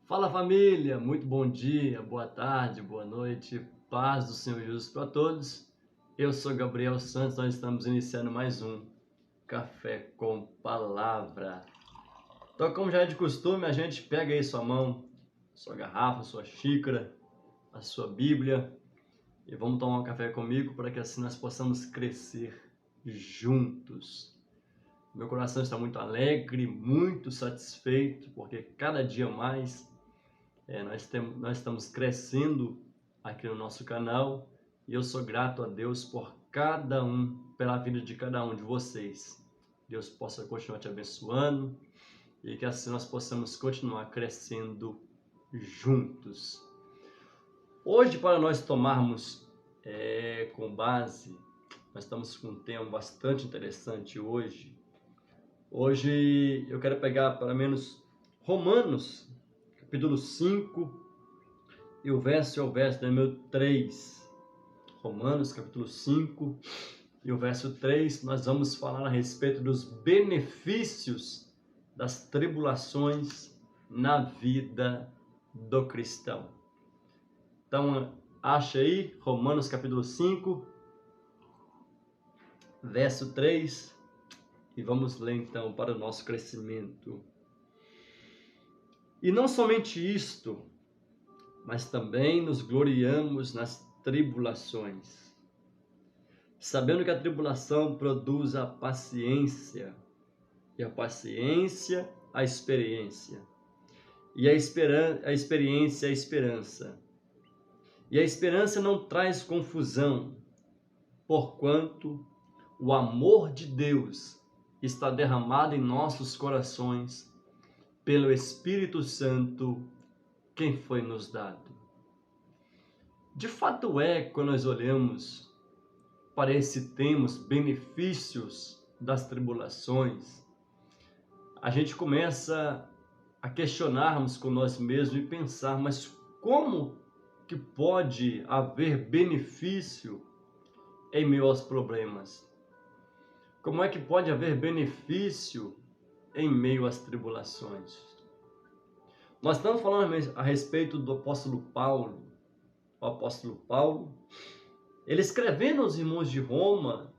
Fala família, muito bom dia, boa tarde, boa noite, paz do Senhor Jesus para todos. Eu sou Gabriel Santos, nós estamos iniciando mais um Café com Palavra. Então, como já é de costume, a gente pega aí sua mão, sua garrafa, sua xícara, a sua Bíblia e vamos tomar um café comigo para que assim nós possamos crescer juntos. Meu coração está muito alegre, muito satisfeito, porque cada dia mais nós estamos crescendo aqui no nosso canal e eu sou grato a Deus por pela vida de cada um de vocês. Deus possa continuar te abençoando e que assim nós possamos continuar crescendo juntos. Hoje, para nós tomarmos com base, nós estamos com um tema bastante interessante hoje. Hoje eu quero pegar pelo menos Romanos, capítulo 5, e o verso é o verso número 3. Romanos, capítulo 5, e o verso 3, nós vamos falar a respeito dos benefícios das tribulações na vida do cristão. Então, acha aí, Romanos, capítulo 5, verso 3, e vamos ler então para o nosso crescimento. E não somente isto, mas também nos gloriamos nas tribulações, sabendo que a tribulação produz a paciência, e a paciência a experiência, e a experiência a esperança. E a esperança não traz confusão, porquanto o amor de Deus está derramado em nossos corações pelo Espírito Santo, quem foi nos dado. De fato quando nós olhamos para esse tema, os benefícios das tribulações, a gente começa a questionarmos com nós mesmos e pensar, mas como que pode haver benefício em meio aos problemas? Como é que pode haver benefício em meio às tribulações? Nós estamos falando a respeito do apóstolo Paulo. O apóstolo Paulo, ele escrevendo aos irmãos de Roma,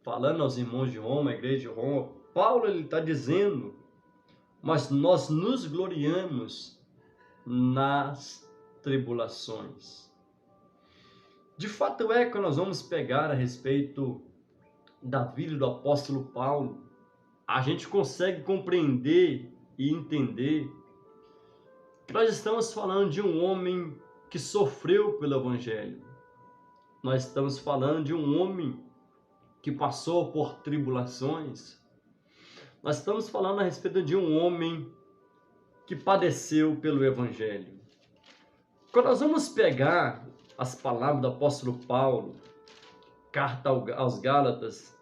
falando aos irmãos de Roma, a igreja de Roma, Paulo ele está dizendo, mas nós nos gloriamos nas tribulações. De fato que nós vamos pegar a respeito da vida do apóstolo Paulo, a gente consegue compreender e entender que nós estamos falando de um homem que sofreu pelo Evangelho. Nós estamos falando de um homem que passou por tribulações. Nós estamos falando a respeito de um homem que padeceu pelo Evangelho. Quando nós vamos pegar as palavras do apóstolo Paulo, carta aos Gálatas,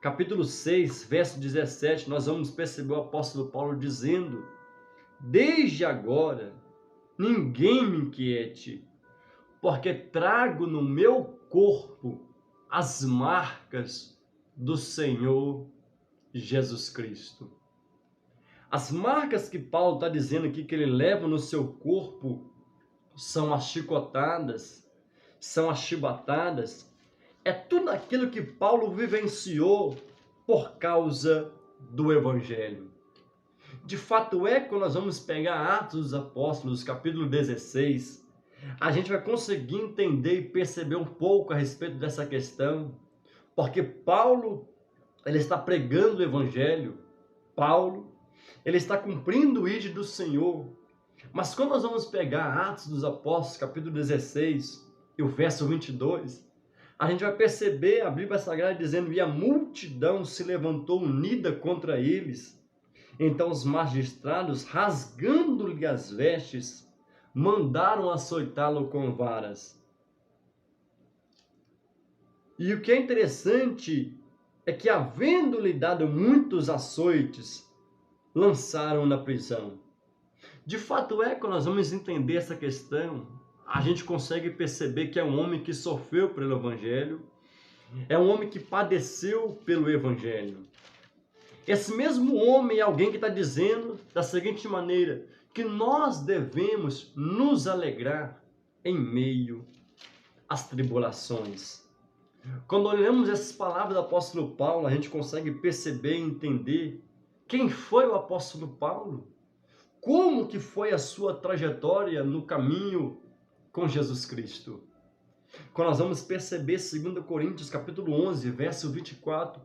capítulo 6, verso 17, nós vamos perceber o apóstolo Paulo dizendo: desde agora, ninguém me inquiete, porque trago no meu corpo as marcas do Senhor Jesus Cristo. As marcas que Paulo está dizendo aqui que ele leva no seu corpo são as chicotadas, são as chibatadas, é tudo aquilo que Paulo vivenciou por causa do Evangelho. De fato quando nós vamos pegar Atos dos Apóstolos, capítulo 16, a gente vai conseguir entender e perceber um pouco a respeito dessa questão, porque Paulo, ele está pregando o Evangelho, Paulo, ele está cumprindo o ídolo do Senhor, mas quando nós vamos pegar Atos dos Apóstolos, capítulo 16, e o verso 22, a gente vai perceber a Bíblia Sagrada dizendo: e a multidão se levantou unida contra eles. Então os magistrados, rasgando-lhe as vestes, mandaram açoitá-lo com varas. E o que é interessante é que, havendo-lhe dado muitos açoites, lançaram na prisão. De fato quando nós vamos entender essa questão, a gente consegue perceber que é um homem que sofreu pelo Evangelho, é um homem que padeceu pelo Evangelho. Esse mesmo homem é alguém que está dizendo da seguinte maneira, que nós devemos nos alegrar em meio às tribulações. Quando olhamos essas palavras do apóstolo Paulo, a gente consegue perceber e entender quem foi o apóstolo Paulo, como que foi a sua trajetória no caminho com Jesus Cristo. Quando nós vamos perceber 2 Coríntios capítulo 11, verso 24,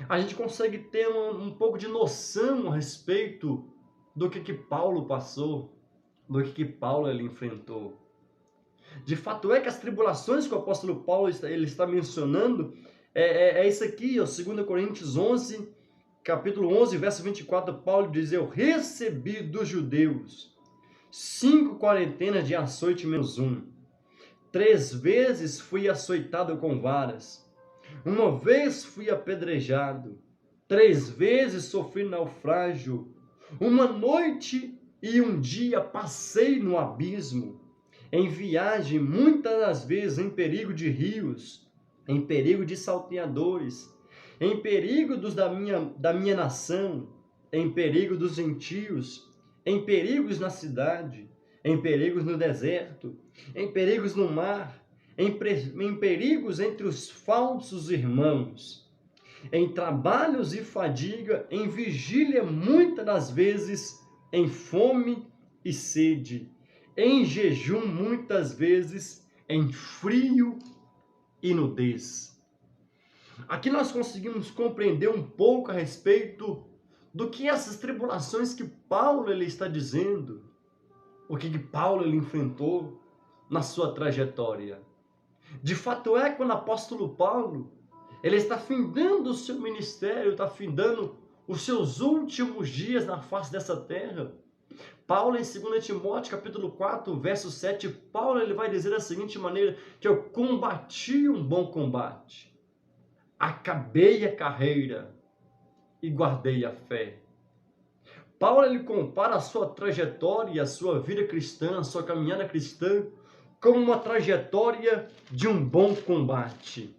a gente consegue ter um pouco de noção a respeito do que Paulo passou, do que Paulo ele enfrentou. De fato é que as tribulações que o apóstolo Paulo ele está mencionando é isso aqui, ó, 2 Coríntios 11, capítulo 11, verso 24, Paulo diz: eu recebi dos judeus 5 quarentenas de açoite menos 1. 3 vezes fui açoitado com varas. 1 vez fui apedrejado. 3 vezes sofri naufrágio. 1 noite e 1 dia passei no abismo. Em viagem, muitas das vezes em perigo de rios, em perigo de salteadores, em perigo da minha nação, em perigo dos gentios, em perigos na cidade, em perigos no deserto, em perigos no mar, em perigos entre os falsos irmãos, em trabalhos e fadiga, em vigília muitas das vezes, em fome e sede, em jejum muitas vezes, em frio e nudez. Aqui nós conseguimos compreender um pouco a respeito do que essas tribulações que Paulo ele está dizendo, o que Paulo ele enfrentou na sua trajetória. De fato é quando o apóstolo Paulo ele está findando o seu ministério, está findando os seus últimos dias na face dessa terra. Paulo, em 2 Timóteo, capítulo 4, verso 7, Paulo ele vai dizer da seguinte maneira, que eu combati um bom combate, acabei a carreira e guardei a fé. Paulo ele compara a sua trajetória, a sua vida cristã, a sua caminhada cristã, como uma trajetória de um bom combate.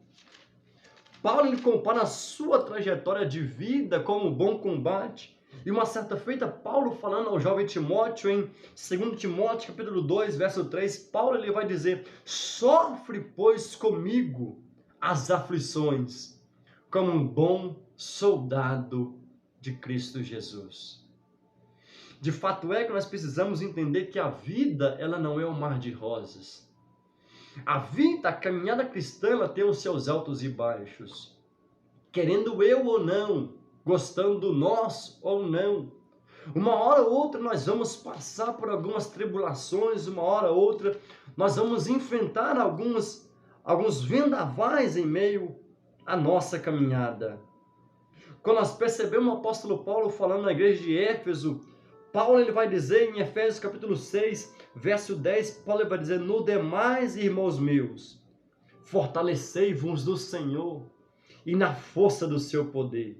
Paulo ele compara a sua trajetória de vida como um bom combate. E uma certa feita, Paulo falando ao jovem Timóteo, em 2 Timóteo capítulo 2, verso 3, Paulo ele vai dizer: sofre, pois, comigo as aflições, como um bom soldado de Cristo Jesus. De fato é que nós precisamos entender que a vida, ela não é um mar de rosas. A vida, a caminhada cristã, ela tem os seus altos e baixos. Querendo eu ou não, gostando nós ou não, uma hora ou outra nós vamos passar por algumas tribulações, uma hora ou outra nós vamos enfrentar alguns vendavais em meio à nossa caminhada. Quando nós percebemos o apóstolo Paulo falando na igreja de Éfeso, Paulo ele vai dizer em Efésios capítulo 6, verso 10, Paulo vai dizer: no demais, irmãos meus, fortalecei-vos do Senhor e na força do seu poder.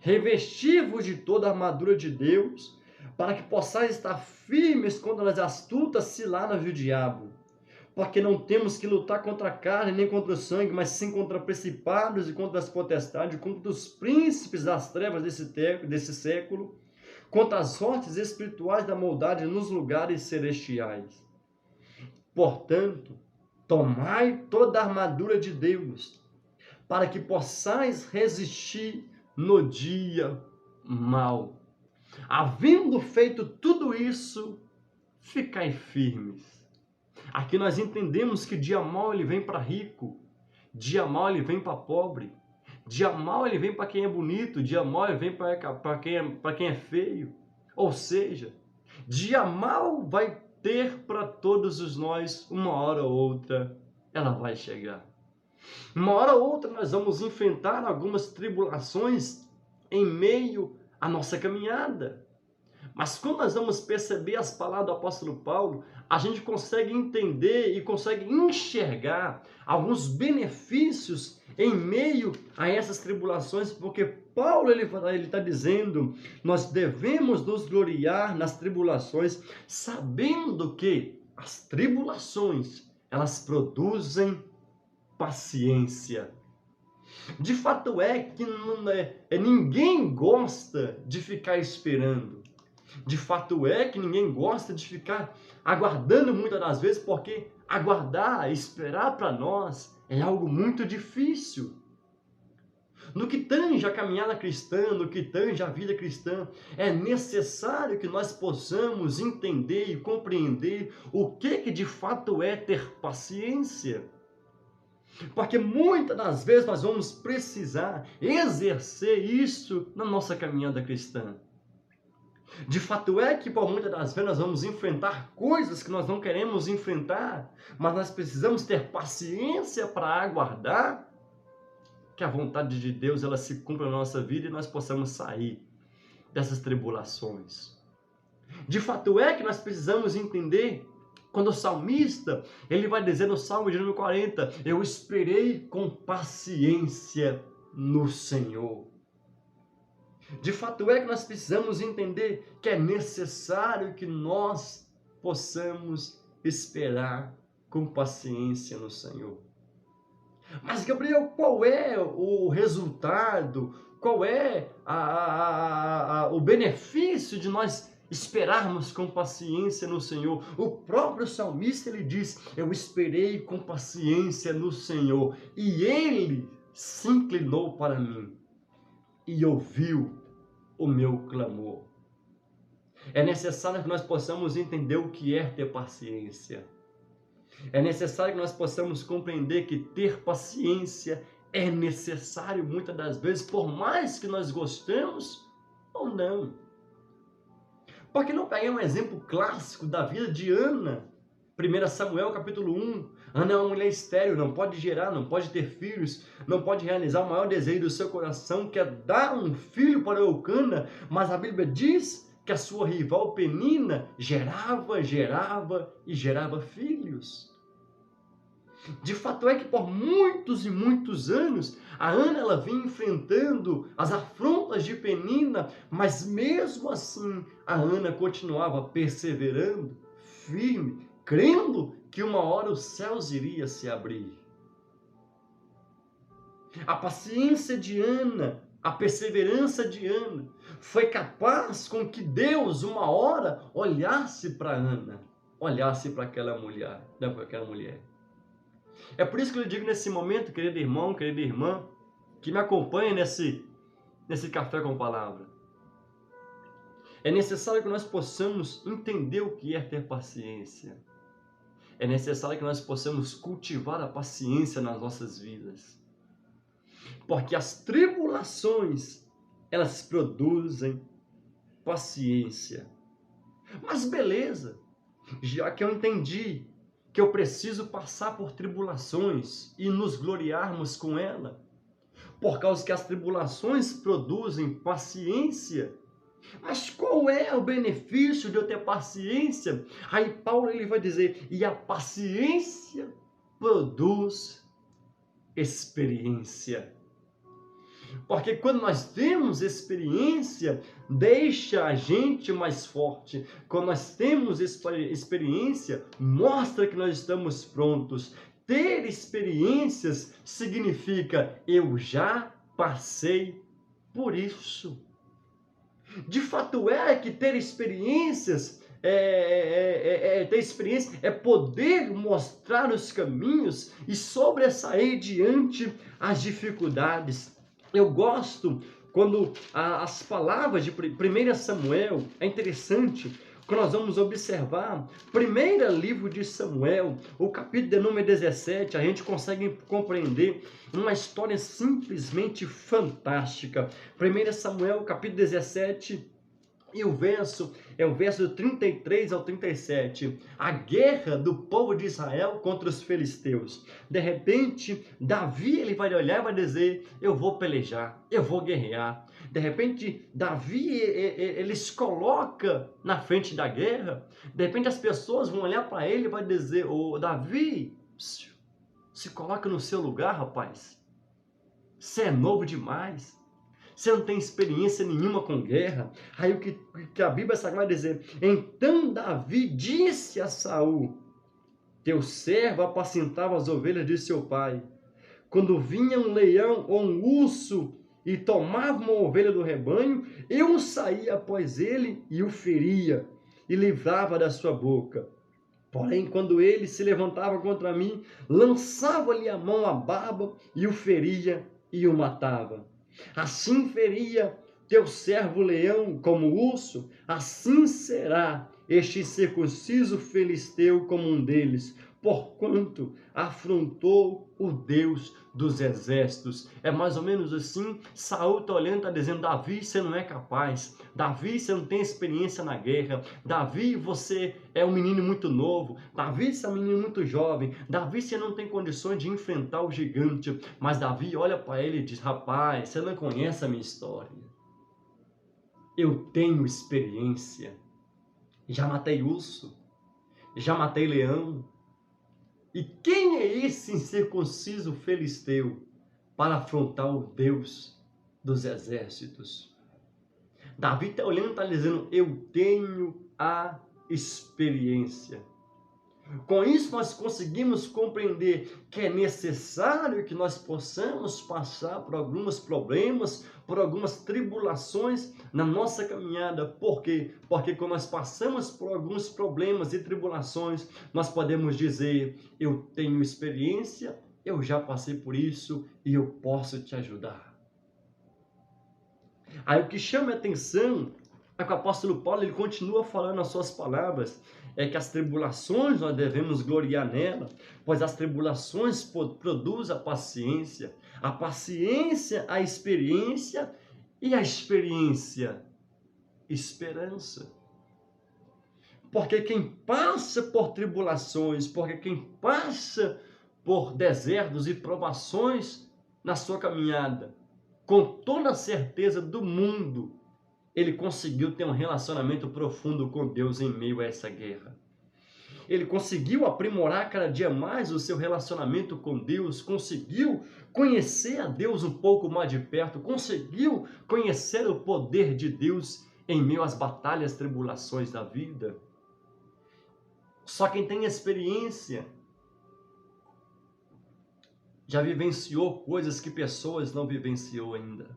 Revesti-vos de toda a armadura de Deus, para que possais estar firmes contra as astutas ciladas do diabo. Porque não temos que lutar contra a carne nem contra o sangue, mas sim contra principados e contra as potestades, contra os príncipes das trevas desse século, contra as sortes espirituais da maldade nos lugares celestiais. Portanto, tomai toda a armadura de Deus, para que possais resistir no dia mau. Havendo feito tudo isso, ficai firmes. Aqui nós entendemos que dia mau ele vem para rico, dia mau ele vem para pobre, dia mau ele vem para quem é bonito, dia mau ele vem para quem é feio. Ou seja, dia mau vai ter para todos os nós, uma hora ou outra ela vai chegar. Uma hora ou outra nós vamos enfrentar algumas tribulações em meio à nossa caminhada. Mas quando nós vamos perceber as palavras do apóstolo Paulo, a gente consegue entender e consegue enxergar alguns benefícios em meio a essas tribulações, porque Paulo ele está dizendo, nós devemos nos gloriar nas tribulações, sabendo que as tribulações, elas produzem paciência. De fato é que ninguém gosta de ficar esperando. De fato é que ninguém gosta de ficar aguardando muitas das vezes, porque aguardar, esperar para nós é algo muito difícil. No que tange a caminhada cristã, no que tange a vida cristã, é necessário que nós possamos entender e compreender o que de fato é ter paciência. Porque muitas das vezes nós vamos precisar exercer isso na nossa caminhada cristã. De fato é que por muitas das vezes nós vamos enfrentar coisas que nós não queremos enfrentar, mas nós precisamos ter paciência para aguardar que a vontade de Deus ela se cumpra na nossa vida e nós possamos sair dessas tribulações. De fato é que nós precisamos entender quando o salmista, ele vai dizer no Salmo de número 40, eu esperei com paciência no Senhor. De fato é que nós precisamos entender que é necessário que nós possamos esperar com paciência no Senhor. Mas, Gabriel, qual é o resultado? Qual é o benefício de nós esperarmos com paciência no Senhor? O próprio salmista, ele diz, eu esperei com paciência no Senhor, e Ele se inclinou para mim e ouviu o meu clamor. É necessário que nós possamos entender o que é ter paciência. É necessário que nós possamos compreender que ter paciência é necessário muitas das vezes, por mais que nós gostemos ou não. Porque não peguei um exemplo clássico da vida de Ana, 1 Samuel capítulo 1. Ana é uma mulher estéril, não pode gerar, não pode ter filhos, não pode realizar o maior desejo do seu coração, que é dar um filho para Eucana, mas a Bíblia diz que a sua rival Penina gerava e gerava filhos. De fato é que por muitos e muitos anos, a Ana ela vinha enfrentando as afrontas de Penina, mas mesmo assim a Ana continuava perseverando, firme, crendo que uma hora os céus iriam se abrir. A paciência de Ana, a perseverança de Ana, foi capaz com que Deus, uma hora, olhasse para Ana, olhasse para aquela mulher. É por isso que eu digo nesse momento, querido irmão, querida irmã, que me acompanha nesse café com palavra. É necessário que nós possamos entender o que é ter paciência. É necessário que nós possamos cultivar a paciência nas nossas vidas. Porque as tribulações, elas produzem paciência. Mas beleza, já que eu entendi que eu preciso passar por tribulações e nos gloriarmos com ela, por causa que as tribulações produzem paciência. Mas qual é o benefício de eu ter paciência? Aí Paulo ele vai dizer, e a paciência produz experiência. Porque quando nós temos experiência, deixa a gente mais forte. Quando nós temos experiência, mostra que nós estamos prontos. Ter experiências significa eu já passei por isso. De fato é que ter experiências é poder mostrar os caminhos e sobressair diante as dificuldades. Eu gosto quando as palavras de 1 Samuel, é interessante, quando nós vamos observar, primeiro livro de Samuel, o capítulo de número 17, a gente consegue compreender uma história simplesmente fantástica. 1 Samuel, capítulo 17, e o verso é o verso 33 ao 37. A guerra do povo de Israel contra os filisteus. De repente, Davi ele vai olhar e vai dizer, eu vou pelejar, eu vou guerrear. De repente, Davi ele se coloca na frente da guerra. De repente, as pessoas vão olhar para ele e vai dizer, ô Davi, se coloca no seu lugar, rapaz. Você é novo demais. Você não tem experiência nenhuma com guerra. Aí o que a Bíblia Sagrada vai dizer? Então Davi disse a Saul, teu servo apacentava as ovelhas de seu pai. Quando vinha um leão ou um urso e tomava uma ovelha do rebanho, eu saía após ele e o feria, e livrava da sua boca. Porém, quando ele se levantava contra mim, lançava-lhe a mão à barba e o feria e o matava. Assim feria teu servo leão como urso, assim será este incircunciso filisteu como um deles, porquanto afrontou o Deus dos exércitos. É mais ou menos assim. Saul está olhando, está dizendo: Davi, você não é capaz. Davi, você não tem experiência na guerra. Davi, você é um menino muito novo. Davi, você é um menino muito jovem. Davi, você não tem condições de enfrentar o gigante. Mas Davi olha para ele e diz: rapaz, você não conhece a minha história. Eu tenho experiência. Já matei urso, já matei leão. E quem é esse incircunciso filisteu para afrontar o Deus dos exércitos? Davi está olhando e está dizendo: eu tenho a experiência. Com isso, nós conseguimos compreender que é necessário que nós possamos passar por alguns problemas, por algumas tribulações na nossa caminhada. Por quê? Porque quando nós passamos por alguns problemas e tribulações, nós podemos dizer: eu tenho experiência, eu já passei por isso e eu posso te ajudar. Aí o que chama a atenção é que o apóstolo Paulo ele continua falando as suas palavras, é que as tribulações nós devemos gloriar nela, pois as tribulações produzem a paciência a experiência e a experiência, esperança. Porque quem passa por tribulações, porque quem passa por desertos e provações na sua caminhada, com toda a certeza do mundo, ele conseguiu ter um relacionamento profundo com Deus em meio a essa guerra. Ele conseguiu aprimorar cada dia mais o seu relacionamento com Deus, conseguiu conhecer a Deus um pouco mais de perto, conseguiu conhecer o poder de Deus em meio às batalhas, tribulações da vida. Só quem tem experiência já vivenciou coisas que pessoas não vivenciou ainda.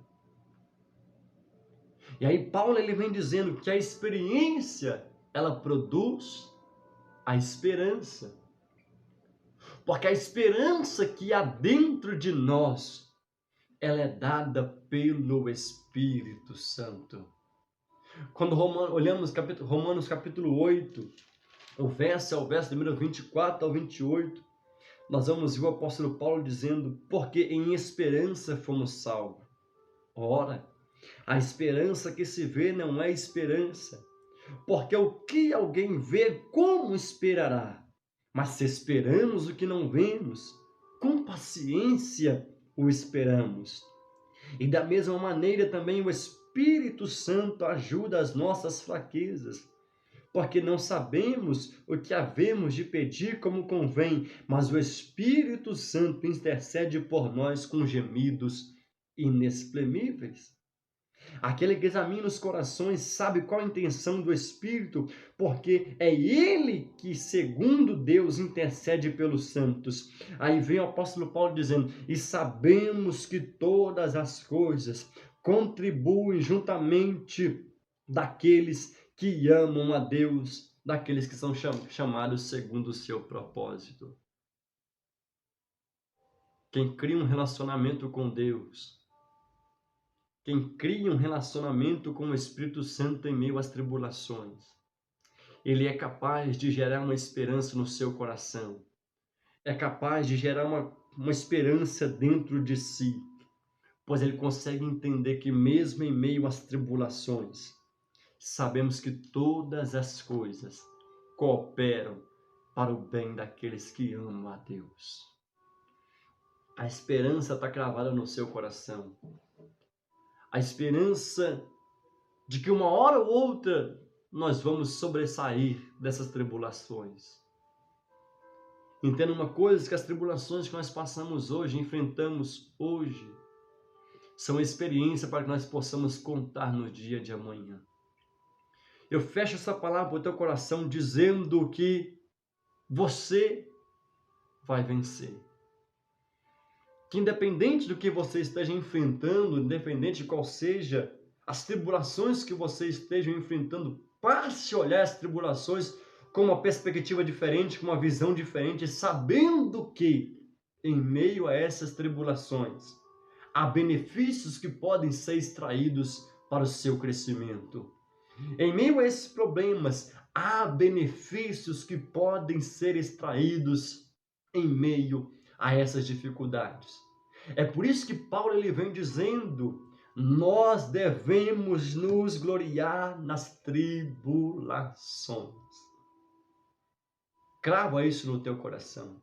E aí Paulo ele vem dizendo que a experiência ela produz a esperança. Porque a esperança que há dentro de nós, ela é dada pelo Espírito Santo. Quando olhamos Romanos capítulo 8, o verso número 24 ao 28, nós vamos ver o apóstolo Paulo dizendo: porque em esperança fomos salvos. Ora, a esperança que se vê não é esperança, porque o que alguém vê, como esperará? Mas se esperamos o que não vemos, com paciência o esperamos. E da mesma maneira também o Espírito Santo ajuda as nossas fraquezas, porque não sabemos o que havemos de pedir como convém, mas o Espírito Santo intercede por nós com gemidos inexprimíveis. Aquele que examina os corações sabe qual a intenção do Espírito, porque é Ele que, segundo Deus, intercede pelos santos. Aí vem o apóstolo Paulo dizendo: e sabemos que todas as coisas contribuem juntamente daqueles que amam a Deus, daqueles que são chamados segundo o seu propósito. Quem cria um relacionamento com Deus, quem cria um relacionamento com o Espírito Santo em meio às tribulações, ele é capaz de gerar uma esperança no seu coração. É capaz de gerar uma esperança dentro de si, pois ele consegue entender que mesmo em meio às tribulações, sabemos que todas as coisas cooperam para o bem daqueles que amam a Deus. A esperança está cravada no seu coração. A esperança de que uma hora ou outra nós vamos sobressair dessas tribulações. Entenda uma coisa, que as tribulações que nós passamos hoje, enfrentamos hoje, são experiência para que nós possamos contar no dia de amanhã. Eu fecho essa palavra para o teu coração dizendo que você vai vencer. que independente do que você esteja enfrentando, independente de qual seja as tribulações que você esteja enfrentando, passe a olhar as tribulações com uma perspectiva diferente, com uma visão diferente, sabendo que em meio a essas tribulações há benefícios que podem ser extraídos para o seu crescimento. Em meio a esses problemas, há benefícios que podem ser extraídos em meio a essas dificuldades. É por isso que Paulo ele vem dizendo: nós devemos nos gloriar nas tribulações. Crava isso no teu coração.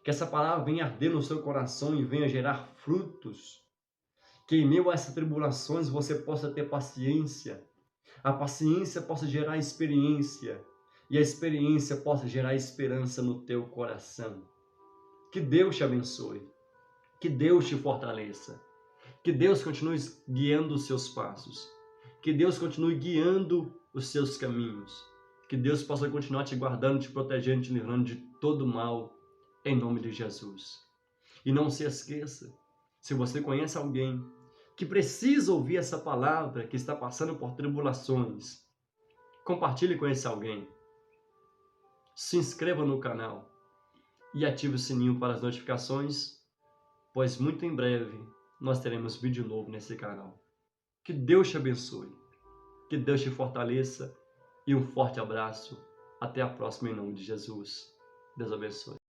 Que essa palavra venha arder no seu coração e venha gerar frutos. Que em meio a essas tribulações você possa ter paciência. A paciência possa gerar experiência. E a experiência possa gerar esperança no teu coração. Que Deus te abençoe. Que Deus te fortaleça. Que Deus continue guiando os seus passos. Que Deus continue guiando os seus caminhos. Que Deus possa continuar te guardando, te protegendo, te livrando de todo mal, em nome de Jesus. E não se esqueça, se você conhece alguém que precisa ouvir essa palavra, que está passando por tribulações, compartilhe com esse alguém. Se inscreva no canal e ative o sininho para as notificações, pois muito em breve nós teremos vídeo novo nesse canal. Que Deus te abençoe, que Deus te fortaleça e um forte abraço. Até a próxima em nome de Jesus. Deus abençoe.